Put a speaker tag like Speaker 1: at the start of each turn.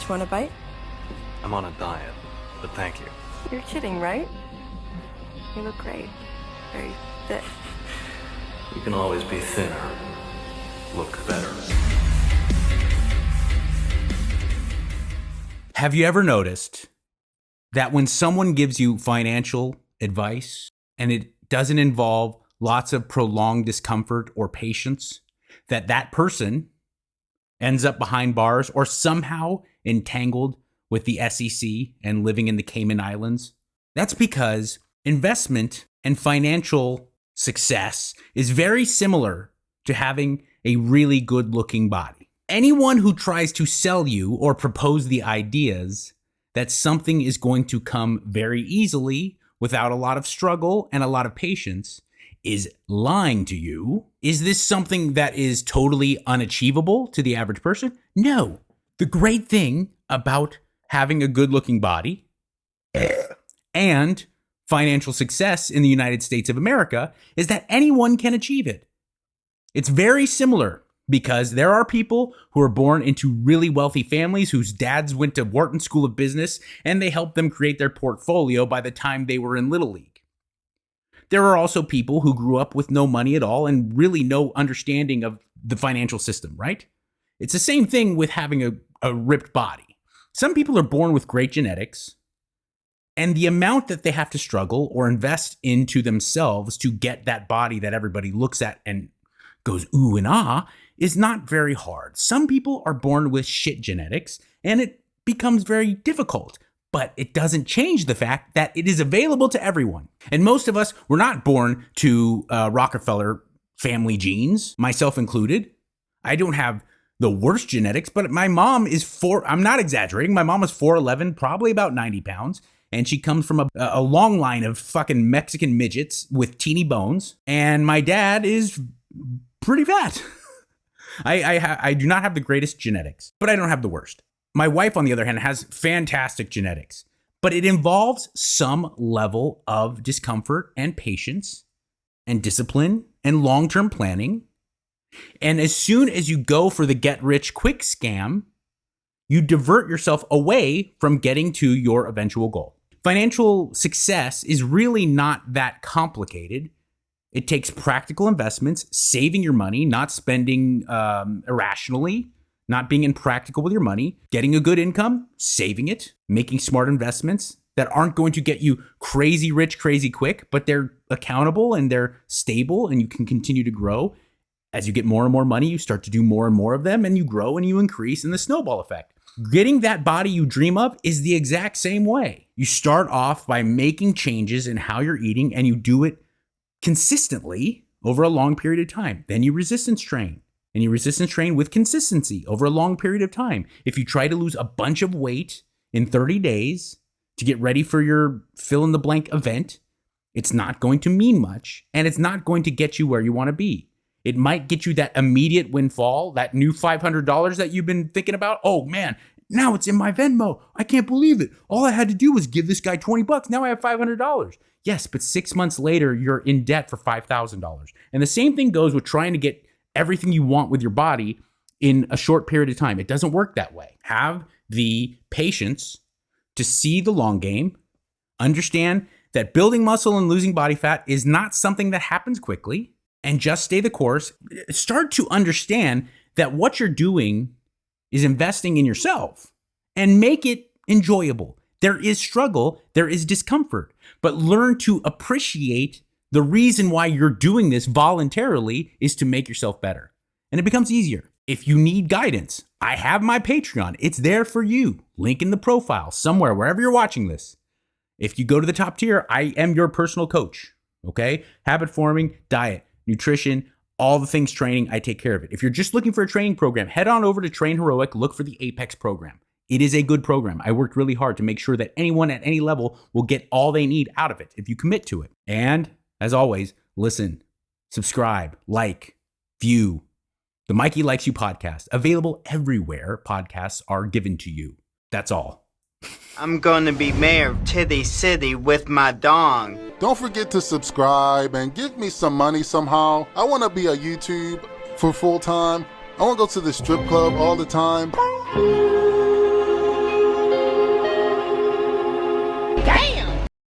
Speaker 1: you want a bite?
Speaker 2: I'm on a diet, but thank you.
Speaker 1: You're kidding, right? You look great. Very fit.
Speaker 2: You can always be thinner. Look better.
Speaker 3: Have you ever noticed that when someone gives you financial advice and it doesn't involve lots of prolonged discomfort or patience, that person ends up behind bars or somehow entangled with the SEC and living in the Cayman Islands? That's because investment and financial success is very similar to having a really good-looking body. Anyone who tries to sell you or propose the ideas that something is going to come very easily without a lot of struggle and a lot of patience is lying to you. Is this something that is totally unachievable to the average person? No. The great thing about having a good-looking body and financial success in the United States of America is that anyone can achieve it. It's very similar because there are people who are born into really wealthy families whose dads went to Wharton School of Business and they helped them create their portfolio by the time they were in Little League. There are also people who grew up with no money at all and really no understanding of the financial system, right? It's the same thing with having a ripped body. Some people are born with great genetics, and the amount that they have to struggle or invest into themselves to get that body that everybody looks at and goes ooh and ah is not very hard. Some people are born with shit genetics, and it becomes very difficult. But it doesn't change the fact that it is available to everyone. And most of us were not born to Rockefeller family genes, myself included. I don't have the worst genetics, but my mom is I'm not exaggerating. My mom is 4'11", probably about 90 pounds. And she comes from a long line of fucking Mexican midgets with teeny bones. And my dad is pretty fat. I do not have the greatest genetics, but I don't have the worst. My wife, on the other hand, has fantastic genetics, but it involves some level of discomfort and patience and discipline and long-term planning. And as soon as you go for the get-rich-quick scam, you divert yourself away from getting to your eventual goal. Financial success is really not that complicated. It takes practical investments, saving your money, not spending irrationally, not being impractical with your money, getting a good income, saving it, making smart investments that aren't going to get you crazy rich, crazy quick, but they're accountable and they're stable and you can continue to grow. As you get more and more money, you start to do more and more of them and you grow and you increase in the snowball effect. Getting that body you dream of is the exact same way. You start off by making changes in how you're eating and you do it consistently over a long period of time. Then you resistance train. And you resistance train with consistency over a long period of time. If you try to lose a bunch of weight in 30 days to get ready for your fill-in-the-blank event, it's not going to mean much, and it's not going to get you where you want to be. It might get you that immediate windfall, that new $500 that you've been thinking about. Oh, man, now it's in my Venmo. I can't believe it. All I had to do was give this guy $20. Now I have $500. Yes, but 6 months later, you're in debt for $5,000. And the same thing goes with trying to get everything you want with your body in a short period of time. It doesn't work that way. Have the patience to see the long game, understand that building muscle and losing body fat is not something that happens quickly, and just stay the course. Start to understand that what you're doing is investing in yourself and make it enjoyable. There is struggle, there is discomfort, but learn to appreciate the reason why you're doing this voluntarily is to make yourself better. And it becomes easier. If you need guidance, I have my Patreon. It's there for you. Link in the profile somewhere, wherever you're watching this. If you go to the top tier, I am your personal coach. Okay? Habit forming, diet, nutrition, all the things training, I take care of it. If you're just looking for a training program, head on over to Train Heroic, look for the Apex program. It is a good program. I worked really hard to make sure that anyone at any level will get all they need out of it if you commit to it. And as always, listen, subscribe, like, view the Mikey Likes You podcast, available everywhere podcasts are given to you. That's all.
Speaker 4: I'm gonna be mayor of Titty City with my dong.
Speaker 5: Don't forget to subscribe and give me some money somehow. I want to be a YouTube for full time. I want to go to the strip club all the time.